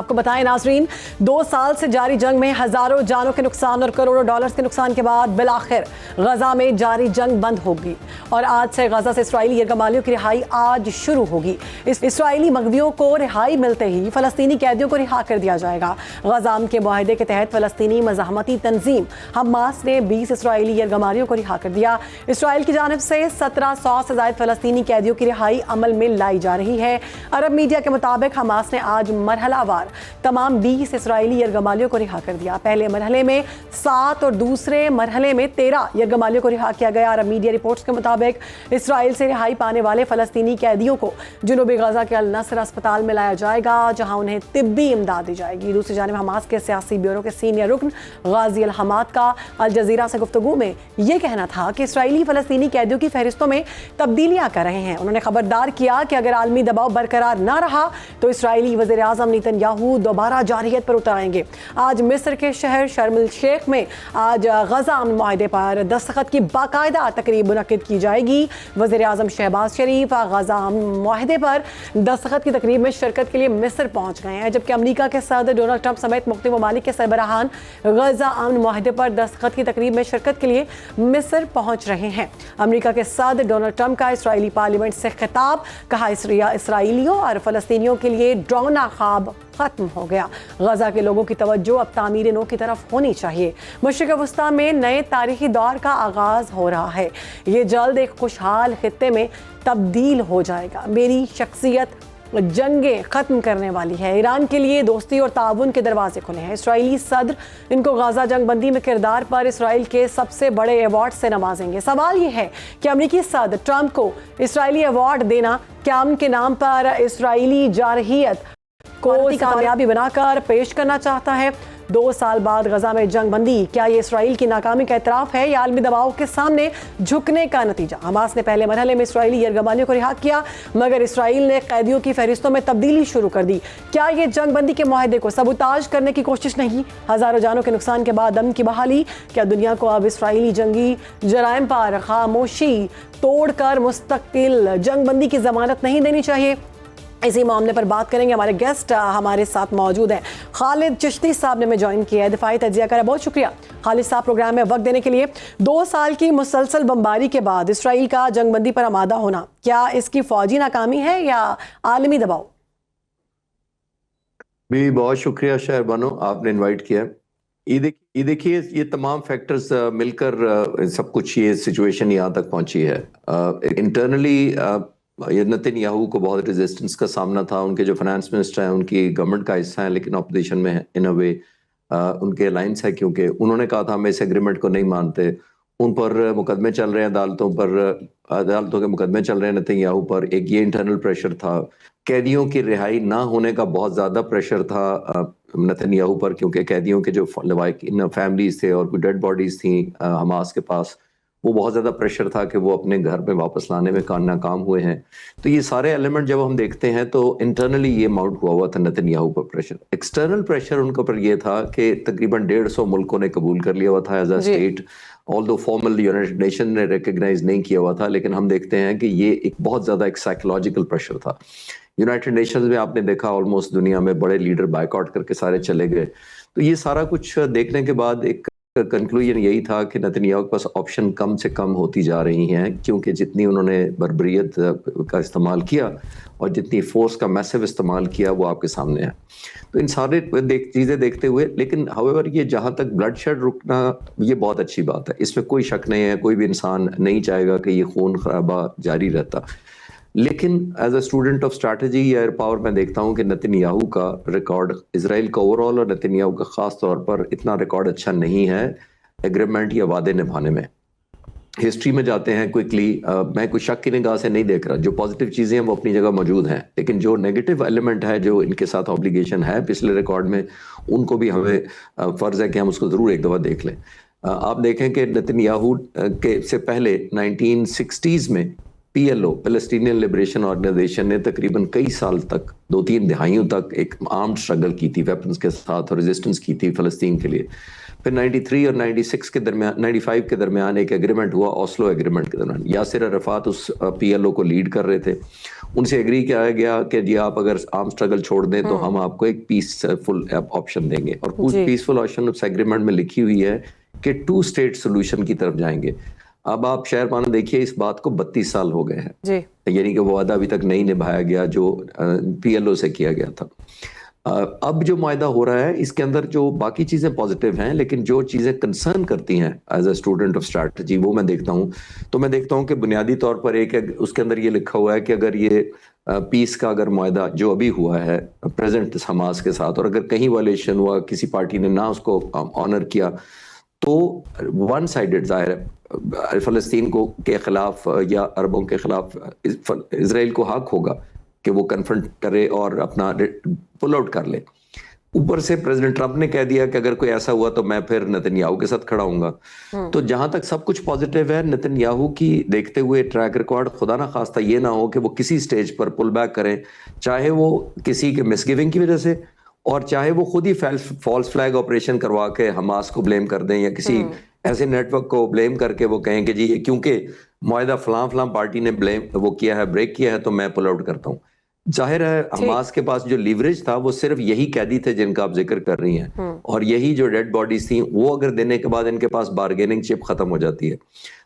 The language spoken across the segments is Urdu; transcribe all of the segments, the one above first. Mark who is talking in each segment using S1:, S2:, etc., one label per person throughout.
S1: آپ کو بتائیں ناظرین، 2 سال سے جاری جنگ میں ہزاروں جانوں کے نقصان اور کروڑوں ڈالرز کے نقصان کے بعد بالآخر غزہ میں جاری جنگ بند ہوگی اور آج سے غزہ سے اسرائیلی یرغمالیوں کی رہائی آج شروع ہوگی۔ اسرائیلی مغویوں کو رہائی ملتے ہی فلسطینی قیدیوں کو رہا کر دیا جائے گا۔ غزہ امن کے معاہدے کے تحت فلسطینی مزاحمتی تنظیم حماس نے 20 اسرائیلی یرغمالیوں کو رہا کر دیا۔ اسرائیل کی جانب سے 1700 سے زائد فلسطینی قیدیوں کی رہائی عمل میں لائی جا رہی ہے۔ عرب میڈیا کے مطابق حماس نے آج مرحلہ وار تمام 20 اسرائیلی یرغمالیوں کو رہا کر دیا۔ پہلے مرحلے میں 7 اور دوسرے مرحلے میں 13 یرغمالیوں کو رہا کیا گیا۔ عرب میڈیا رپورٹس کے مطابق اسرائیل سے رہائی پانے والے فلسطینی قیدیوں کو جنوبی غزہ کے النصر اسپتال میں لایا جائے گا، جہاں انہیں طبی امداد دی جائے گی۔ دوسری جانب حماس کے سیاسی بیورو کے سینئر رکن غازی الحماد کا الجزیرہ سے گفتگو میں یہ کہنا تھا کہ اسرائیلی فلسطینی قیدیوں کی فہرستوں میں تبدیلیاں کر رہے ہیں۔ انہوں نے خبردار کیا کہ اگر عالمی دباؤ برقرار نہ رہا تو اسرائیلی وزیر اعظم نیتن یاہو دوبارہ جارحیت پر اتر آئیں گے۔ آج مصر کے شہر شرم الشیخ میں آج غزہ امن معاہدے پر دستخط کی باقاعدہ تقریب منعقد کی جائے گی۔ وزیر اعظم شہباز شریف غزہ امن معاہدے پر دستخط کی تقریب میں شرکت کے لیے مصر پہنچ گئے ہیں، جبکہ امریکہ کے صدر ڈونلڈ ٹرمپ سمیت مختلف ممالک کے سربراہان غزہ امن معاہدے پر دستخط کی تقریب میں شرکت کے لیے مصر پہنچ رہے ہیں۔ امریکہ کے صدر ڈونلڈ ٹرمپ کا اسرائیلی پارلیمنٹ سے خطاب، کہا اسرائیلیوں اور فلسطینیوں کے لیے ڈراؤنا خواب ختم ہو گیا۔ غزہ کے لوگوں کی توجہ اب تعمیر نو کی طرف ہونی چاہیے۔ مشرق وسطیٰ میں نئے تاریخی دور کا آغاز ہو رہا ہے، یہ جلد ایک خوشحال خطے میں تبدیل ہو جائے گا۔ میری شخصیت جنگیں ختم کرنے والی ہے۔ ایران کے لیے دوستی اور تعاون کے دروازے کھلے ہیں۔ اسرائیلی صدر ان کو غزہ جنگ بندی میں کردار پر اسرائیل کے سب سے بڑے ایوارڈ سے نوازیں گے۔ سوال یہ ہے کہ امریکی صدر ٹرمپ کو اسرائیلی ایوارڈ دینا کیا امن کے نام پر اسرائیلی جارحیت کو کامیابی بنا کر پیش کرنا چاہتا ہے؟ 2 سال بعد غزہ میں جنگ بندی، کیا یہ اسرائیل کی ناکامی کا اعتراف ہے یا عالمی دباؤ کے سامنے جھکنے کا نتیجہ؟ حماس نے پہلے مرحلے میں اسرائیلی یرغمالیوں کو رہا کیا، مگر اسرائیل نے قیدیوں کی فہرستوں میں تبدیلی شروع کر دی۔ کیا یہ جنگ بندی کے معاہدے کو سبوتاژ کرنے کی کوشش نہیں؟ ہزاروں جانوں کے نقصان کے بعد امن کی بحالی، کیا دنیا کو اب اسرائیلی جنگی جرائم پر خاموشی توڑ کر مستقل جنگ بندی کی ضمانت نہیں دینی چاہیے؟ اسی معاملے پر بات کریں گے۔ ہمارے گیسٹ ہمارے ساتھ موجود ہیں۔ خالد چشتی صاحب نے ہمیں جوائن کیا ہے، دفاعی تجزیہ کار ہے۔ بہت شکریہ خالد صاحب پروگرام میں وقت دینے کے لیے۔ 2 سال کی مسلسل بمباری کے بعد اسرائیل کا جنگ بندی پر آمادہ ہونا، کیا اس کی فوجی ناکامی ہے یا عالمی دباؤ؟
S2: بھی بہت شکریہ شہر بانو، آپ نے انوائٹ کیا۔ یہ دیکھیے، یہ تمام فیکٹرز مل کر سب کچھ یہ سچویشن یہاں تک پہنچی ہے۔ انٹرنلی نیتن یاہو کو بہت ریزسٹنس کا سامنا تھا۔ ان کے جو فائنانس منسٹر ہیں ان کی گورنمنٹ کا حصہ ہیں، لیکن اپوزیشن میں ان اے وے ان کے الائنس ہے، کیونکہ انہوں نے کہا تھا ہم اس ایگریمنٹ کو نہیں مانتے۔ ان پر مقدمے چل رہے ہیں عدالتوں کے مقدمے چل رہے ہیں نیتن یاہو پر۔ ایک یہ انٹرنل پریشر تھا، قیدیوں کی رہائی نہ ہونے کا بہت زیادہ پریشر تھا نیتن یاہو پر، کیونکہ قیدیوں کے جو فیملیز تھے اور کوئی ڈیڈ باڈیز تھیں حماس کے پاس، وہ بہت زیادہ پریشر تھا کہ وہ اپنے گھر میں واپس لانے میں ناکام ہوئے ہیں۔ تو یہ سارے ایلیمنٹ جب ہم دیکھتے ہیں تو انٹرنلی یہ ماؤنٹ ہوا تھا نیتن یاہو پر پریشر۔ ایکسٹرنل پریشر ان کے اوپر یہ تھا کہ تقریباً 150 ملکوں نے قبول کر لیا ہوا تھا as a state, آلدو formal United nation نے ریکگنائز نہیں کیا ہوا تھا، لیکن ہم دیکھتے ہیں کہ یہ ایک بہت زیادہ ایک سائیکولوجیکل پریشر تھا۔ یونائٹڈ نیشنز میں آپ نے دیکھا آلموسٹ دنیا میں بڑے لیڈر بائیک آؤٹ کر کے سارے چلے گئے۔ تو یہ سارا کچھ دیکھنے کے بعد ایک کنکلوژن یہی تھا کہ نیتن یاہو کے پاس آپشن کم سے کم ہوتی جا رہی ہیں، کیونکہ جتنی انہوں نے بربریت کا استعمال کیا اور جتنی فورس کا میسو استعمال کیا وہ آپ کے سامنے ہے۔ تو ان سارے چیزیں دیکھتے ہوئے، لیکن however یہ جہاں تک بلڈ شیڈ رکنا، یہ بہت اچھی بات ہے، اس میں کوئی شک نہیں ہے، کوئی بھی انسان نہیں چاہے گا کہ یہ خون خرابہ جاری رہتا۔ لیکن as a student of strategy یا ایئر پاور میں دیکھتا ہوں کہ نیتن یاہو کا ریکارڈ، اسرائیل کا اوور آل اور نیتن یاہو کا خاص طور پر اتنا ریکارڈ اچھا نہیں ہے ایگریمنٹ یا وعدے نبھانے میں۔ ہسٹری میں جاتے ہیں کوئکلی، میں کوئی شک کی نگاہ سے نہیں دیکھ رہا، جو پازیٹیو چیزیں ہیں وہ اپنی جگہ موجود ہیں، لیکن جو نیگیٹو ایلیمنٹ ہے جو ان کے ساتھ آبلیگیشن ہے پچھلے ریکارڈ میں، ان کو بھی ہمیں فرض ہے کہ ہم اس کو ضرور ایک دفعہ دیکھ لیں۔ آپ دیکھیں کہ نیتن یاہو کے سے پہلے 1960s میں PLO پیلسٹینین لبریشن آرگنائزیشن نے تقریباً کئی سال تک 2-3 دہائیوں تک ایک آرمڈ اسٹرگل کی تھی ویپنز کے ساتھ اور ریزسٹنس کی تھی فلسطین کے لیے. پھر 93 اور 96 کے درمیان 95 کے درمیان ایک ایگریمنٹ ہوا، اوسلو ایگریمنٹ کے دوران. یاسر عرفات اس PLO کو لیڈ کر رہے تھے. ان سے ایگری کیا گیا کہ جی آپ اگر آرم اسٹرگل چھوڑ دیں تو ہم آپ کو ایک پیسفل آپشن دیں گے. اور پیسفل آپشن اس ایگریمنٹ میں لکھی ہوئی ہے کہ 2 اسٹیٹ سولوشن کی طرف جائیں گے. اب آپ شہر بانو دیکھیے اس بات کو 32 سال ہو گئے ہیں، یعنی کہ وہ وعدہ ابھی تک نہیں نبھایا گیا جو PLO سے کیا گیا تھا. اب جو معاہدہ ہو رہا ہے اس کے اندر جو باقی چیزیں پازیٹیو ہیں، لیکن جو چیزیں کنسرن کرتی ہیں as a student of strategy وہ میں دیکھتا ہوں کہ بنیادی طور پر ایک اس کے اندر یہ لکھا ہوا ہے کہ اگر یہ پیس کا اگر معاہدہ جو ابھی ہوا ہے پریزنٹ حماس کے ساتھ، اور اگر کہیں وائلیشن ہوا، کسی پارٹی نے نہ اس کو آنر کیا، تو ون سائیڈڈ ظاہر ہے فلسطین کو کے خلاف یا عربوں کے خلاف اسرائیل کو حق ہوگا کہ وہ کنفرنٹ کرے اور اپنا پل آؤٹ کر لے. اوپر سے پریزیڈنٹ ٹرمپ نے کہہ دیا کہ اگر کوئی ایسا ہوا تو میں پھر نتن یاہو کے ساتھ کھڑا ہوں گا. تو جہاں تک سب کچھ پازیٹیو ہے، نتن یاہو کی دیکھتے ہوئے ٹریک ریکارڈ خدا نہ خواستہ یہ نہ ہو کہ وہ کسی سٹیج پر پل بیک کریں، چاہے وہ کسی کے مس گیونگ کی وجہ سے اور چاہے وہ خود ہی فالس فلیگ آپریشن کروا کے حماس کو بلیم کر دیں یا کسی ایسے نیٹ ورک کو بلیم کر کے وہ کہیں کہ جی کیونکہ معاہدہ فلاں پارٹی نے وہ کیا ہے، بریک کیا ہے، تو میں پل آؤٹ کرتا ہوں. ظاہر ہے حماس کے پاس جو لیوریج تھا وہ صرف یہی قیدی تھے جن کا آپ ذکر کر رہی ہیں، اور یہی جو ڈیڈ باڈیز تھیں وہ اگر دینے کے بعد ان کے پاس بارگیننگ چپ ختم ہو جاتی ہے.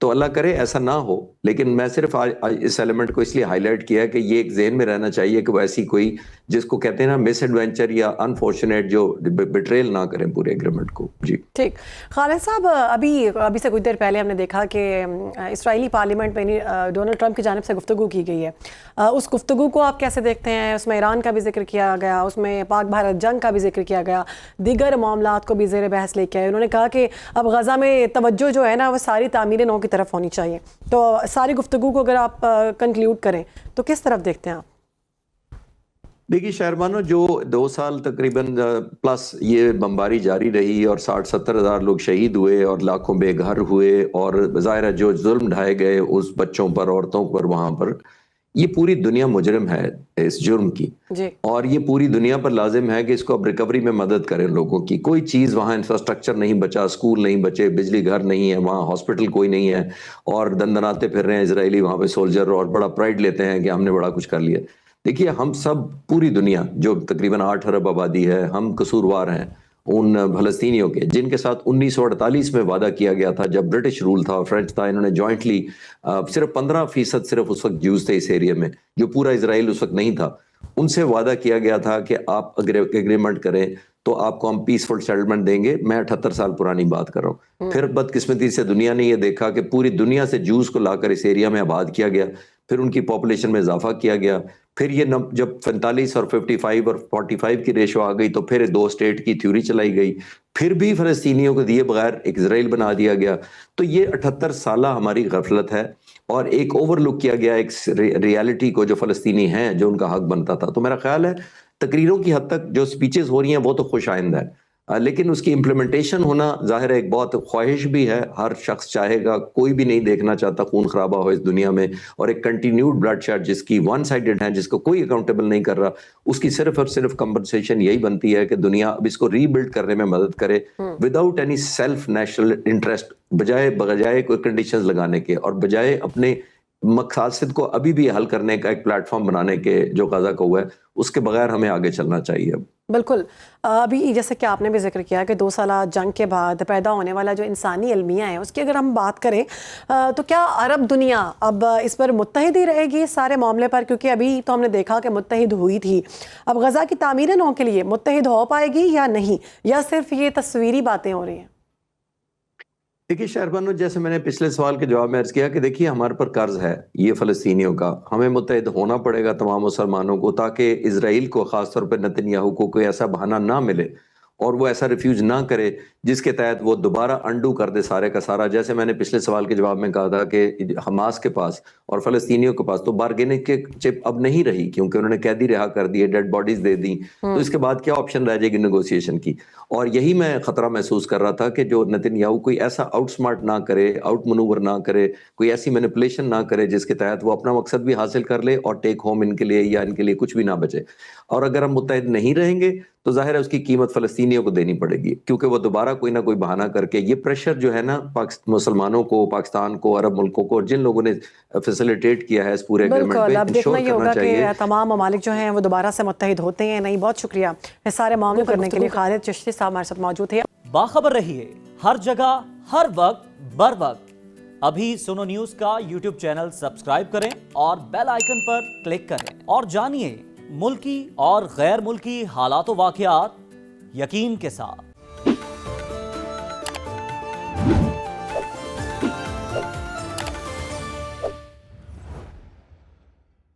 S2: تو اللہ کرے ایسا نہ ہو، لیکن میں صرف اس ایلیمنٹ کو اس لیے ہائی لائٹ کیا ہے کہ یہ ایک ذہن میں رہنا چاہیے کہ وہ ایسی کوئی جس کو کہتے ہیں نا مس ایڈوینچر یا انفارچونیٹ جو بٹریل نہ کریں پورے ایگریمنٹ کو. جی
S1: ٹھیک. خالد صاحب ابھی سے کچھ دیر پہلے ہم نے دیکھا کہ اسرائیلی پارلیمنٹ میں ڈونلڈ ٹرمپ کی جانب سے گفتگو کی گئی ہے. اس گفتگو کو آپ کیسے دیکھتے ہیں؟ اس میں ایران کا بھی ذکر کیا گیا، اس میں پاک بھارت جنگ کا بھی ذکر کیا گیا، دیگر معاملات کو بھی زیر بحث لے کے آئے. انہوں نے کہا کہ اب غزہ میں توجہ جو ہے نا وہ ساری تعمیر نو کی طرف ہونی چاہیے. تو ساری گفتگو کو اگر آپ کنکلیوڈ کریں تو کس طرف دیکھتے ہیں آپ؟
S2: دیکھیے شہربانو، جو 2 سال تقریباً پلس یہ بمباری جاری رہی اور 60-70 ہزار لوگ شہید ہوئے اور لاکھوں بے گھر ہوئے، اور ظاہر ہے جو ظلم ڈھائے گئے اس بچوں پر، عورتوں پر وہاں پر، یہ پوری دنیا مجرم ہے اس جرم کی. اور یہ پوری دنیا پر لازم ہے کہ اس کو اب ریکوری میں مدد کریں لوگوں کی. کوئی چیز وہاں انفراسٹرکچر نہیں بچا، اسکول نہیں بچے، بجلی گھر نہیں ہے، وہاں ہاسپٹل کوئی نہیں ہے، اور دندناتے پھر رہے ہیں اسرائیلی وہاں پہ سولجر، اور بڑا پرائڈ لیتے ہیں کہ ہم نے بڑا کچھ کر لیا. دیکھیے ہم سب پوری دنیا جو تقریباً 8 ارب آبادی ہے، ہم قصوروار ہیں ان فلسطینیوں کے جن کے ساتھ 1948 میں وعدہ کیا گیا تھا جب برٹش رول تھا، فرینچ تھا. انہوں نے جوائنٹلی صرف 15% صرف اس وقت جیوز تھے اس ایریا میں، جو پورا اسرائیل اس وقت نہیں تھا. ان سے وعدہ کیا گیا تھا کہ آپ اگر ایگریمنٹ کریں تو آپ کو ہم پیسفل سیٹلمنٹ دیں گے. میں 78 سال پرانی بات کر رہا ہوں. پھر بدقسمتی سے دنیا نے یہ دیکھا کہ پوری دنیا سے جوز کو لا کر اس ایریا میں آباد کیا گیا، پھر ان کی پاپولیشن میں اضافہ کیا گیا. پھر یہ جب 45 اور 55 اور 45 کی ریشو آ گئی تو پھر 2 اسٹیٹ کی تھیوری چلائی گئی، پھر بھی فلسطینیوں کو دیے بغیر ایک اسرائیل بنا دیا گیا. تو یہ 78 سالہ ہماری غفلت ہے اور ایک اوور لک کیا گیا ایک ریالٹی کو جو فلسطینی ہیں، جو ان کا حق بنتا تھا. تو میرا خیال ہے تقریروں کی حد تک جو سپیچز ہو رہی ہیں وہ تو خوش آئند ہے، لیکن اس کی امپلیمنٹیشن ہونا ظاہر ہے ایک بہت خواہش بھی ہے. ہر شخص چاہے گا، کوئی بھی نہیں دیکھنا چاہتا خون خرابہ ہو اس دنیا میں، اور ایک کنٹینیوڈ بلڈ شیڈ جس کی ون سائیڈڈ ہے، جس کو کوئی اکاؤنٹیبل نہیں کر رہا، اس کی صرف اور صرف کمپنسیشن یہی بنتی ہے کہ دنیا اب اس کو ری بلڈ کرنے میں مدد کرے without any self national interest, بجائے کوئی کنڈیشنز لگانے کے اور بجائے اپنے مقاصد کو ابھی بھی حل کرنے کا ایک پلیٹ فارم بنانے کے جو غزہ کا ہوا ہے، اس کے بغیر ہمیں آگے چلنا چاہیے.
S1: بالکل. ابھی جیسے کہ آپ نے بھی ذکر کیا کہ 2 سالہ جنگ کے بعد پیدا ہونے والا جو انسانی المیہ ہے اس کی اگر ہم بات کریں تو کیا عرب دنیا اب اس پر متحد ہی رہے گی اس سارے معاملے پر؟ کیونکہ ابھی تو ہم نے دیکھا کہ متحد ہوئی تھی، اب غزہ کی تعمیر نو کے لیے متحد ہو پائے گی یا نہیں، یا صرف یہ تصویری باتیں ہو رہی ہیں؟
S2: دیکھیے شہربانو، جیسے میں نے پچھلے سوال کے جواب میں عرض کیا کہ دیکھیے ہمارے پر قرض ہے یہ فلسطینیوں کا، ہمیں متحد ہونا پڑے گا تمام مسلمانوں کو، تاکہ اسرائیل کو خاص طور پر نتن یاہو کو کوئی ایسا بہانہ نہ ملے اور وہ ایسا ریفیوز نہ کرے جس کے تحت وہ دوبارہ انڈو کر دے سارے کا سارا. جیسے میں نے پچھلے سوال کے جواب میں کہا تھا کہ حماس کے پاس اور فلسطینیوں کے پاس تو بارگیننگ کے چپ اب نہیں رہی، کیونکہ انہوں نے قیدی رہا کر دیے، ڈیڈ باڈیز دے دی، تو اس کے بعد کیا آپشن رہ جائے گی نیگوسیشن کی. اور یہی میں خطرہ محسوس کر رہا تھا کہ جو نتن یاہو کوئی ایسا آؤٹ سمارٹ نہ کرے، آؤٹ منور نہ کرے، کوئی ایسی مینپولیشن نہ کرے جس کے تحت وہ اپنا مقصد بھی حاصل کر لے اور ٹیک ہوم ان کے لیے یا ان کے لیے کچھ بھی نہ بچے. اور اگر ہم متحد نہیں رہیں گے تو ظاہر ہے اس کی قیمت فلسطینیوں کو دینی پڑے گی، کیونکہ وہ دوبارہ کوئی نہ کوئی بہانہ کر کے یہ پریشر جو ہے نا مسلمانوں کو، پاکستان کو، عرب ملکوں کو، جن لوگوں نے فیسیلیٹیٹ کیا ہے اس پورے اگریمنٹ
S1: بالکل.
S2: میں،
S1: اب دیکھنا یہ ہوگا کہ
S2: چاہیے.
S1: تمام ممالک جو ہیں وہ دوبارہ سے متحد ہوتے ہیں نہیں. بہت شکریہ اس سارے معاملے کرنے کے لیے. خالد چشتی صاحب ہمارے ساتھ موجود تھے.
S3: باخبر رہیے ہر جگہ ہر وقت بر وقت. ابھی سنو نیوز کا یوٹیوب چینل سبسکرائب کریں اور بیل آئیکن پر کلک کریں اور جانیے ملکی اور غیر ملکی حالات و واقعات یقین کے ساتھ.